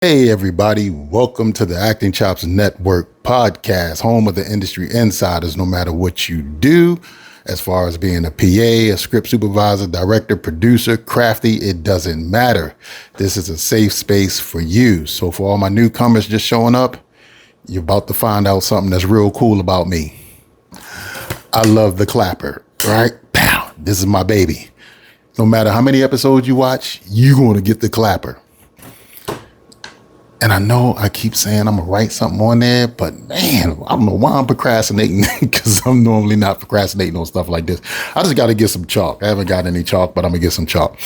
Hey, everybody, welcome to the Acting Chops Network podcast, home of the industry insiders. No matter what you do, as far as being a PA, a script supervisor, director, producer, crafty, it doesn't matter. This is a safe space for you. So, for all my newcomers just showing up, you're about to find out something that's real cool about me. I love the clapper, right? Pow, this is my baby. No matter how many episodes you watch, you're going to get the clapper. And I know I keep saying I'm going to write something on there, but man, I don't know why I'm procrastinating because I'm normally not procrastinating on stuff like this. I just got to get some chalk. I haven't got any chalk, but I'm going to get some chalk.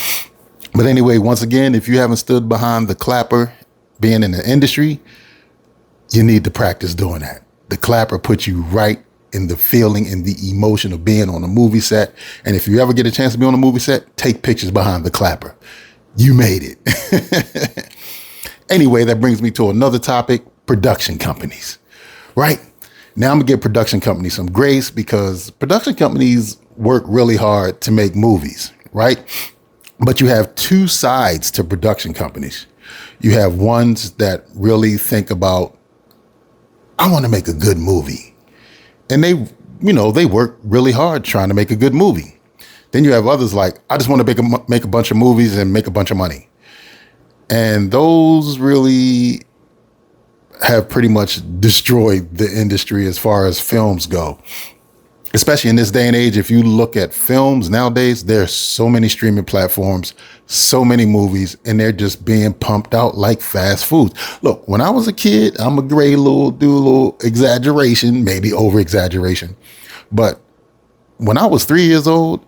But anyway, once again, if you haven't stood behind the clapper being in the industry, you need to practice doing that. The clapper puts you right in the feeling and the emotion of being on a movie set. And if you ever get a chance to be on a movie set, take pictures behind the clapper. You made it. Anyway, that brings me to another topic, production companies, right? Now I'm gonna give production companies some grace because production companies work really hard to make movies, right? But you have two sides to production companies. You have ones that really think about, I want to make a good movie. And they work really hard trying to make a good movie. Then you have others like, I just want to make a bunch of movies and make a bunch of money. And those really have pretty much destroyed the industry as far as films go. Especially in this day and age, if you look at films nowadays, there's so many streaming platforms, so many movies, and they're just being pumped out like fast food. Look, when I was a kid, do a little exaggeration, maybe over exaggeration. But when I was 3 years old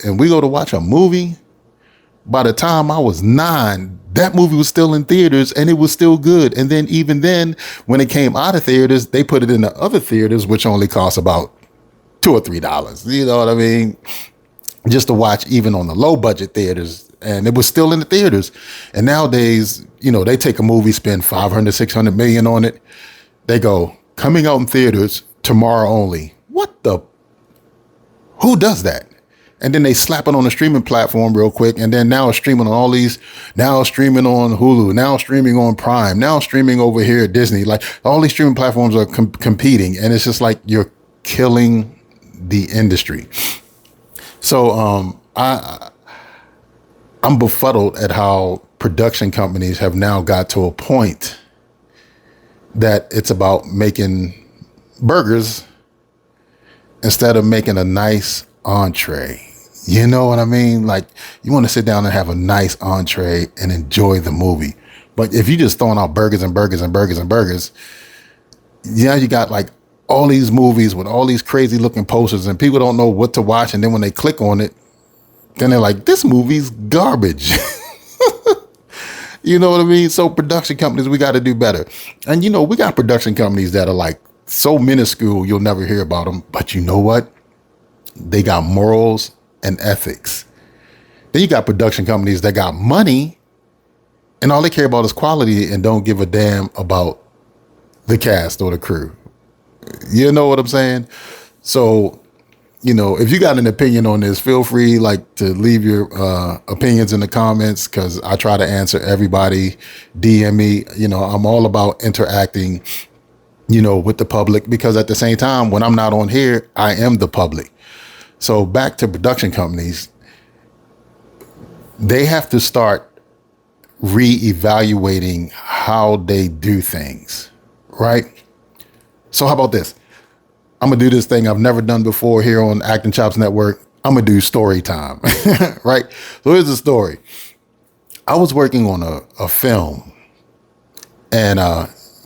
and we go to watch a movie, by the time I was 9, that movie was still in theaters and it was still good. And then even then, when it came out of theaters, they put it in the other theaters, which only cost about $2 or $3. You know what I mean? Just to watch even on the low budget theaters. And it was still in the theaters. And nowadays, they take a movie, spend 500, 600 million on it. They go, coming out in theaters tomorrow only. Who does that? And then they slap it on a streaming platform real quick. And then now it's streaming on now streaming on Hulu, now streaming on Prime, now streaming over here at Disney. Like all these streaming platforms are competing. And it's just like you're killing the industry. So I'm befuddled at how production companies have now got to a point that it's about making burgers instead of making a nice entree. You know what I mean? Like you want to sit down and have a nice entree and enjoy the movie. But if you just throwing out burgers and burgers and burgers and burgers, you got like all these movies with all these crazy looking posters and people don't know what to watch. And then when they click on it, then they're like, this movie's garbage. You know what I mean? So production companies, we got to do better. And we got production companies that are like so minuscule, you'll never hear about them. But you know what? They got morals and ethics. Then you got production companies that got money and all they care about is quality and don't give a damn about the cast or the crew. You know what I'm saying? So, if you got an opinion on this, feel free to leave your opinions in the comments because I try to answer everybody. DM me. I'm all about interacting, with the public because at the same time, when I'm not on here, I am the public. So back to production companies, they have to start reevaluating how they do things, right? So how about this? I'm going to do this thing I've never done before here on Acting Chops Network. I'm going to do story time, right? So here's the story. I was working on a film and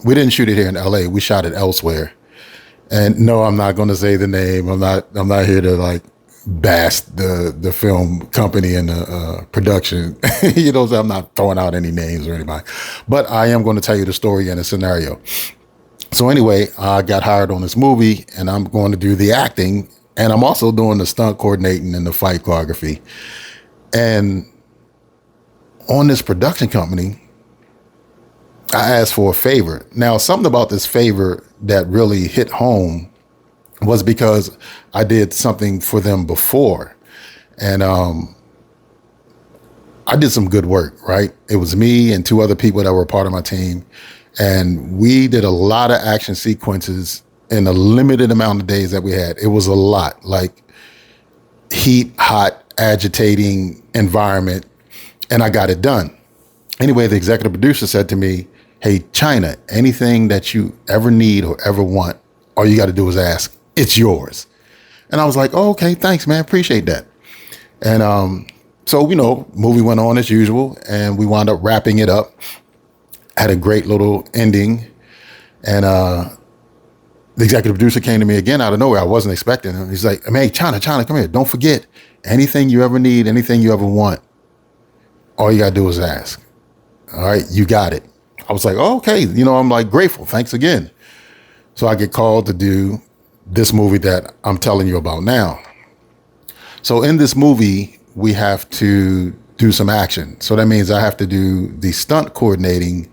we didn't shoot it here in LA. We shot it elsewhere. And no, I'm not going to say the name. I'm not here to bash the film company and the production. So I'm not throwing out any names or anybody, but I am going to tell you the story and the scenario. So anyway, I got hired on this movie and I'm going to do the acting and I'm also doing the stunt coordinating and the fight choreography. And on this production company, I asked for a favor. Now, something about this favor that really hit home was because I did something for them before. And I did some good work, right? It was me and two other people that were part of my team. And we did a lot of action sequences in a limited amount of days that we had. It was a lot, like heat, hot, agitating environment. And I got it done. Anyway, the executive producer said to me, hey, China, anything that you ever need or ever want, all you got to do is ask. It's yours. And I was like, oh, okay, thanks, man. Appreciate that. And so, movie went on as usual, and we wound up wrapping it up. Had a great little ending. And the executive producer came to me again out of nowhere. I wasn't expecting him. He's like, hey, China, come here. Don't forget, anything you ever need, anything you ever want, all you got to do is ask. All right, you got it. I was like, oh, okay. I'm like grateful. Thanks again. So I get called to do this movie that I'm telling you about now. So in this movie, we have to do some action. So that means I have to do the stunt coordinating,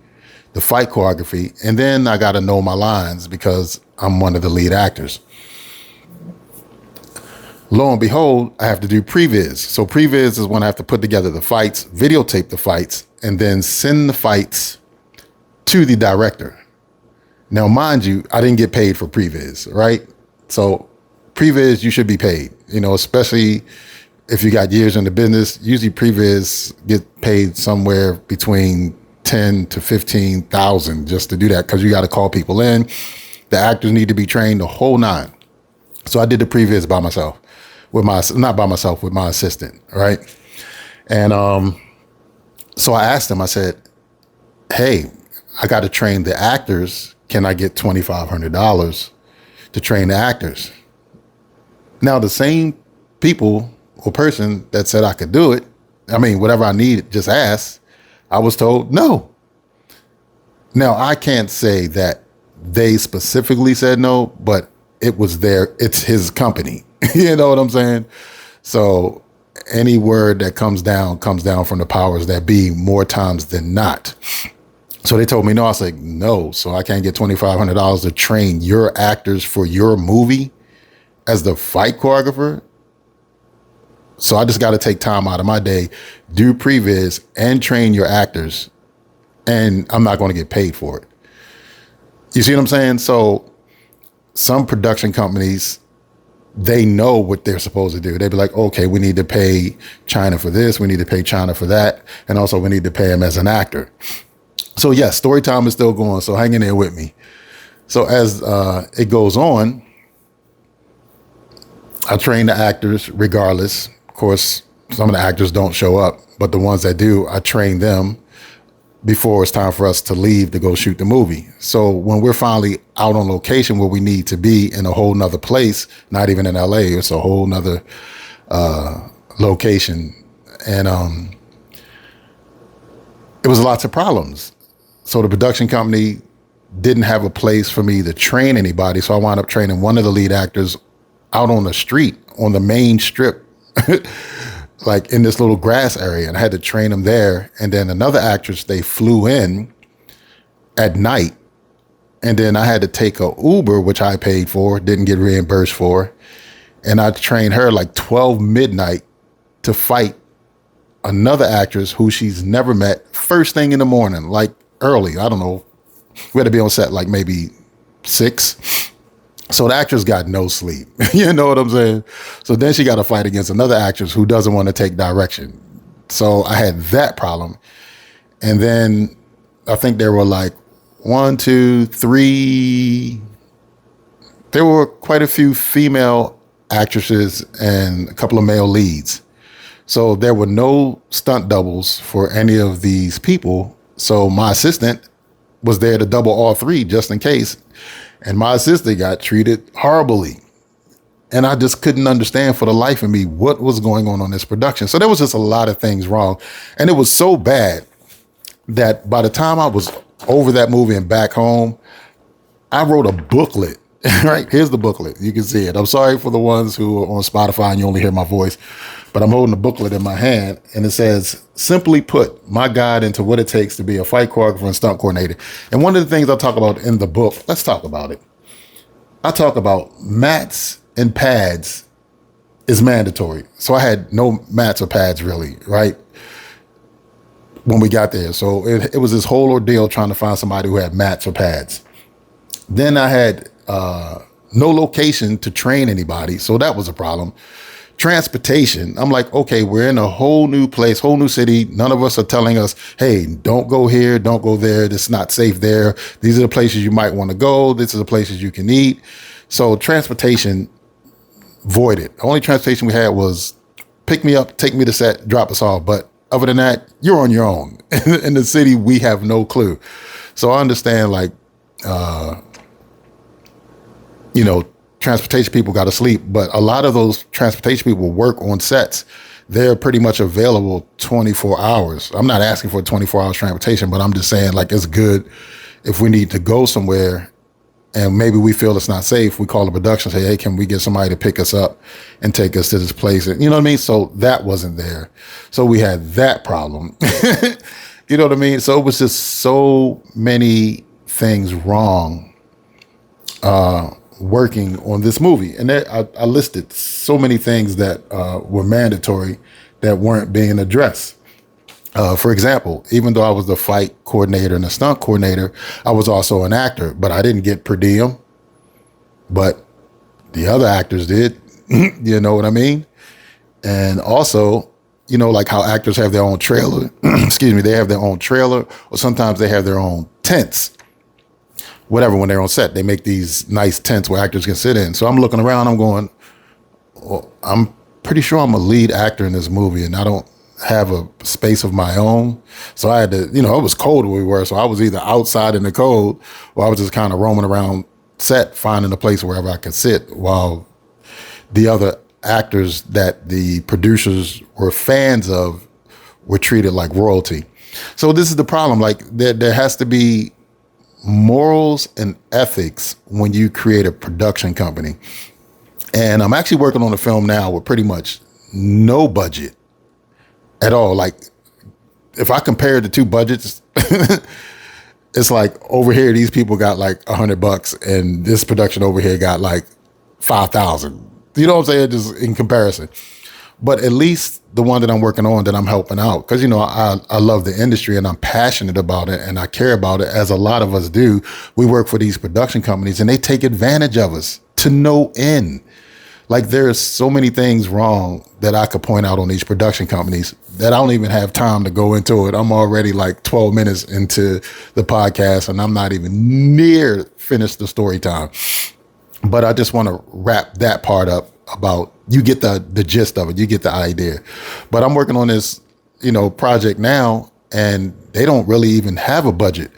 the fight choreography, and then I got to know my lines because I'm one of the lead actors. Lo and behold, I have to do previs. So previs is when I have to put together the fights, videotape the fights, and then send the fights to the director. Now, mind you, I didn't get paid for previs, right? So previs, you should be paid, especially if you got years in the business. Usually previs get paid somewhere between 10 to 15,000 just to do that, because you got to call people in. The actors need to be trained, the whole nine. So I did the previs by myself, with my assistant, right? And so I asked him, I said, hey, I got to train the actors. Can I get $2,500 to train the actors? Now, the same people or person that said I could do it, whatever I need, just ask, I was told no. Now, I can't say that they specifically said no, but it's his company. You know what I'm saying? So any word that comes down from the powers that be more times than not. So they told me no. I was like, no. So I can't get $2,500 to train your actors for your movie as the fight choreographer. So I just got to take time out of my day, do previs, and train your actors, and I'm not going to get paid for it. You see what I'm saying? So some production companies, they know what they're supposed to do. They'd be like, okay, we need to pay China for this, we need to pay China for that, and also we need to pay him as an actor. So yes, story time is still going, so hang in there with me. So as it goes on, I train the actors regardless. Of course, some of the actors don't show up, but the ones that do, I train them before it's time for us to leave to go shoot the movie. So when we're finally out on location where we need to be in a whole nother place, not even in LA, it's a whole nother location. And it was lots of problems. So the production company didn't have a place for me to train anybody. So I wound up training one of the lead actors out on the street, on the main strip, like in this little grass area. And I had to train them there. And then another actress, they flew in at night. And then I had to take a Uber, which I paid for, didn't get reimbursed for. And I trained her like 12 midnight to fight another actress who she's never met, first thing in the morning, like early. I don't know. We had to be on set like maybe 6. So the actress got no sleep. You know what I'm saying? So then she got to fight against another actress who doesn't want to take direction. So I had that problem. And then I think there were like 1, 2, 3. There were quite a few female actresses and a couple of male leads. So there were no stunt doubles for any of these people. So my assistant was there to double all 3 just in case. And my assistant got treated horribly. And I just couldn't understand for the life of me what was going on this production. So there was just a lot of things wrong. And it was so bad that by the time I was over that movie and back home, I wrote a booklet. Right? Here's the booklet. You can see it. I'm sorry for the ones who are on Spotify and you only hear my voice, but I'm holding a booklet in my hand and it says, simply put, my guide into what it takes to be a fight choreographer and stunt coordinator. And one of the things I talk about in the book, let's talk about it. I talk about mats and pads is mandatory. So I had no mats or pads really, right? when we got there. So it was this whole ordeal trying to find somebody who had mats or pads. Then I had no location to train anybody. So that was a problem. Transportation. I'm like, okay, we're in a whole new place, whole new city. None of us are telling us, hey, don't go here, don't go there. It's not safe there. These are the places you might want to go. These are the places you can eat. So transportation voided. The only transportation we had was pick me up, take me to set, drop us off. But other than that, you're on your own. In the city, we have no clue. So I understand, like, transportation people got to sleep, but a lot of those transportation people work on sets. They're pretty much available 24 hours. I'm not asking for 24 hours transportation, but I'm just saying, like, it's good if we need to go somewhere and maybe we feel it's not safe, we call the production, say, hey, can we get somebody to pick us up and take us to this place? And, you know what I mean? So that wasn't there. So we had that problem. You know what I mean? So it was just so many things wrong working on this movie. And I listed so many things that were mandatory that weren't being addressed. For example, even though I was the fight coordinator and the stunt coordinator, I was also an actor, but I didn't get per diem, but the other actors did. You know what I mean? And also, you know, like how actors have their own trailer, excuse me, they have their own trailer, or sometimes they have their own tents, whatever, when they're on set. They make these nice tents where actors can sit in. So I'm looking around, I'm going, well, I'm pretty sure I'm a lead actor in this movie and I don't have a space of my own. So I had to, you know, it was cold where we were. So I was either outside in the cold or I was just kind of roaming around set, finding a place wherever I could sit while the other actors that the producers were fans of were treated like royalty. So this is the problem. Like there has to be morals and ethics when you create a production company. And I'm actually working on a film now with pretty much no budget at all. Like, if I compare the two budgets, it's like over here, these people got like $100 and this production over here got like 5,000. You know what I'm saying? Just in comparison. But at least the one that I'm working on, that I'm helping out, because, you know, I love the industry and I'm passionate about it and I care about it, as a lot of us do. We work for these production companies and they take advantage of us to no end. Like, there's so many things wrong that I could point out on these production companies that I don't even have time to go into it. I'm already like 12 minutes into the podcast and I'm not even near finished the story time. But I just want to wrap that part up about, you get the gist of it, you get the idea. But I'm working on this, you know, project now, and they don't really even have a budget,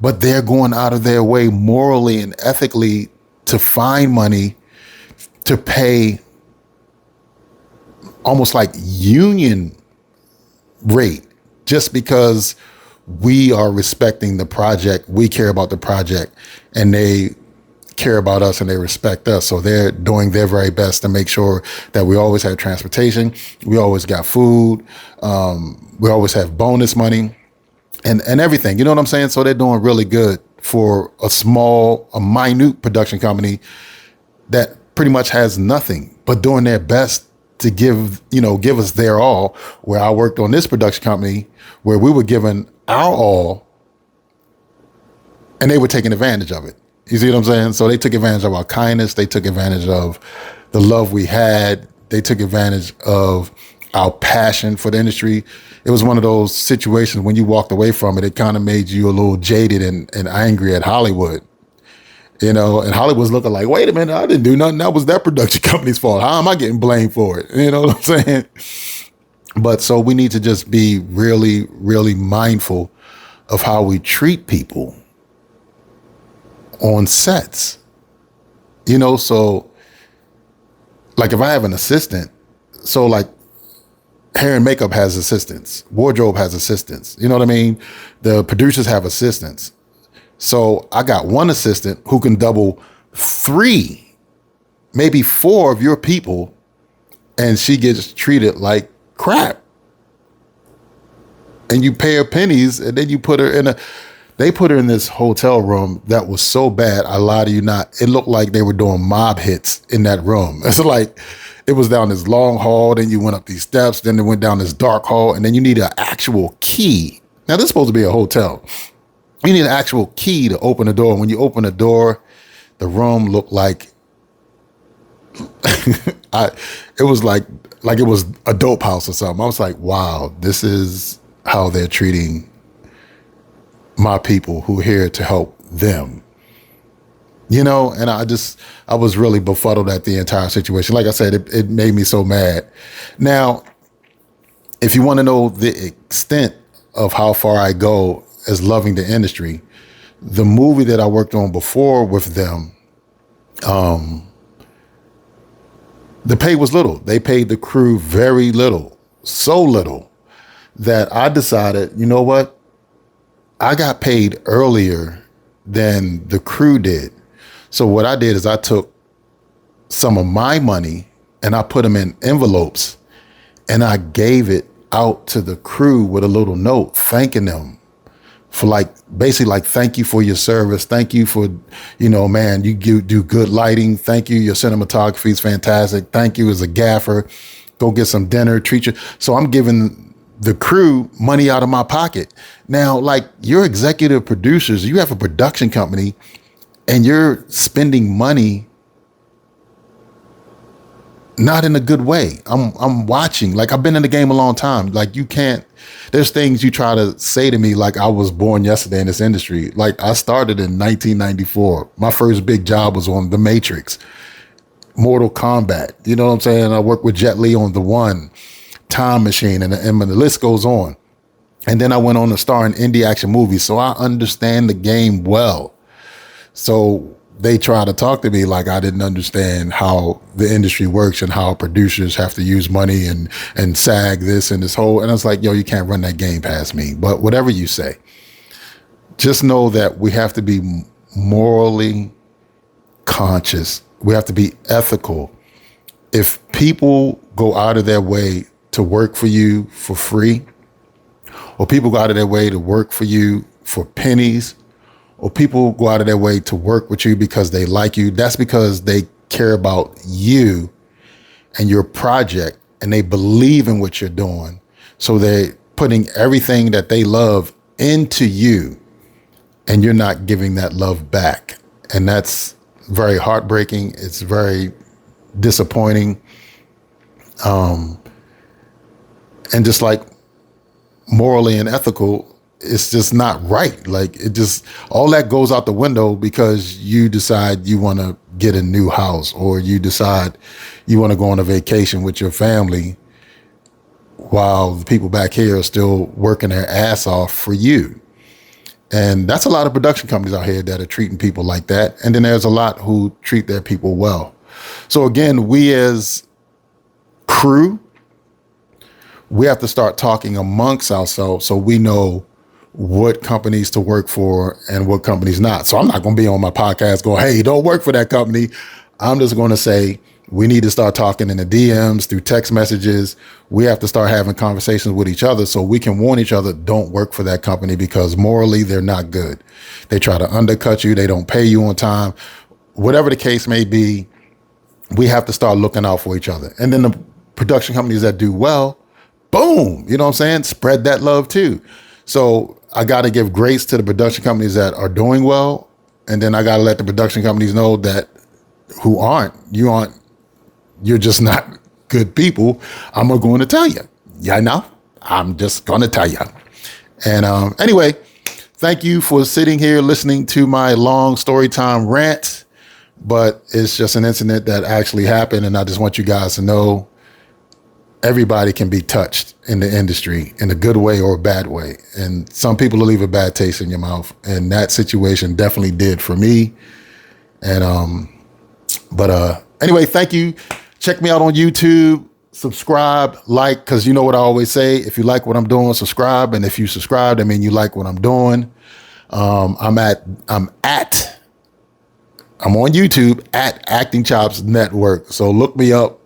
but they're going out of their way morally and ethically to find money to pay almost like union rate, just because we are respecting the project, we care about the project, and they care about us and they respect us. So they're doing their very best to make sure that we always have transportation, we always got food, we always have bonus money and everything. You know what I'm saying? So they're doing really good for a minute production company that pretty much has nothing, but doing their best to give us their all. Where I worked on this production company where we were given our all and they were taking advantage of it. You see what I'm saying? So they took advantage of our kindness. They took advantage of the love we had. They took advantage of our passion for the industry. It was one of those situations when you walked away from it, it kind of made you a little jaded and angry at Hollywood. You know, and Hollywood's looking like, wait a minute, I didn't do nothing. That was that production company's fault. How am I getting blamed for it? You know what I'm saying? But so we need to just be really, really mindful of how we treat people on sets. You know, so like if I have an assistant, so like hair and makeup has assistants, wardrobe has assistants. You know what I mean? The producers have assistants. So I got one assistant who can double 3, maybe 4 of your people, and she gets treated like crap. And you pay her pennies, and then you put her they put her in this hotel room that was so bad, I lie to you not, it looked like they were doing mob hits in that room. It's like, it was down this long hall, then you went up these steps, then they went down this dark hall, and then you need an actual key Now, this is supposed to be a hotel. You need an actual key to open the door. When you open the door, the room looked like it was like it was a dope house or something. I was like, wow, this is how they're treating my people who are here to help them. You know, and I was really befuddled at the entire situation. Like I said, it made me so mad. Now, if you want to know the extent of how far I go as loving the industry, the movie that I worked on before with them, the pay was little. They paid the crew very little, so little that I decided, you know what? I got paid earlier than the crew did. So what I did is I took some of my money and I put them in envelopes and I gave it out to the crew with a little note thanking them for basically thank you for your service. Thank you for, man, you do good lighting. Thank you. Your cinematography is fantastic. Thank you as a gaffer. Go get some dinner, treat you. So I'm giving the crew money out of my pocket. Now, you're executive producers, you have a production company and you're spending money not in a good way. I'm watching, I've been in the game a long time. There's things you try to say to me I was born yesterday in this industry. I started in 1994. My first big job was on The Matrix, Mortal Kombat. You know what I'm saying? I worked with Jet Li on The One, Time Machine, and the list goes on. And then I went on to star in indie action movies. So I understand the game well. So they try to talk to me like I didn't understand how the industry works and how producers have to use money and SAG this and this whole. And I was like, yo, you can't run that game past me. But whatever you say, just know that we have to be morally conscious. We have to be ethical. If people go out of their way to work for you for free, or people go out of their way to work for you for pennies, or people go out of their way to work with you because they like you, that's because they care about you and your project and they believe in what you're doing. So they're putting everything that they love into you and you're not giving that love back. And that's very heartbreaking. It's very disappointing. And just morally and ethical, it's just not right. All that goes out the window because you decide you want to get a new house or you decide you want to go on a vacation with your family while the people back here are still working their ass off for you. And that's a lot of production companies out here that are treating people like that. And then there's a lot who treat their people well. So again, we as crew, we have to start talking amongst ourselves so we know what companies to work for and what companies not. So I'm not going to be on my podcast going, hey, don't work for that company. I'm just going to say we need to start talking in the DMs, through text messages. We have to start having conversations with each other so we can warn each other, don't work for that company because morally they're not good. They try to undercut you. They don't pay you on time. Whatever the case may be, we have to start looking out for each other. And then the production companies that do well, boom, you know what I'm saying? Spread that love too. So I got to give grace to the production companies that are doing well. And then I got to let the production companies know that who aren't, you're just not good people. I'm going to tell you. Yeah, I know. I'm just going to tell you. And anyway, thank you for sitting here listening to my long story time rant. But it's just an incident that actually happened. And I just want you guys to know everybody can be touched in the industry in a good way or a bad way. And some people will leave a bad taste in your mouth. And that situation definitely did for me. And, anyway, thank you. Check me out on YouTube, subscribe, because you know what I always say, if you like what I'm doing, subscribe. And if you subscribe, I mean, you like what I'm doing. I'm on YouTube at Acting Chops Network. So look me up,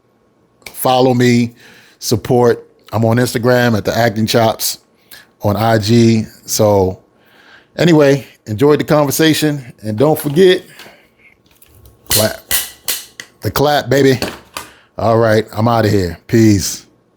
follow me, support. I'm on Instagram at the Acting Chops, on IG. So anyway, enjoyed the conversation and don't forget, clap. The clap, baby. All right, I'm out of here. Peace.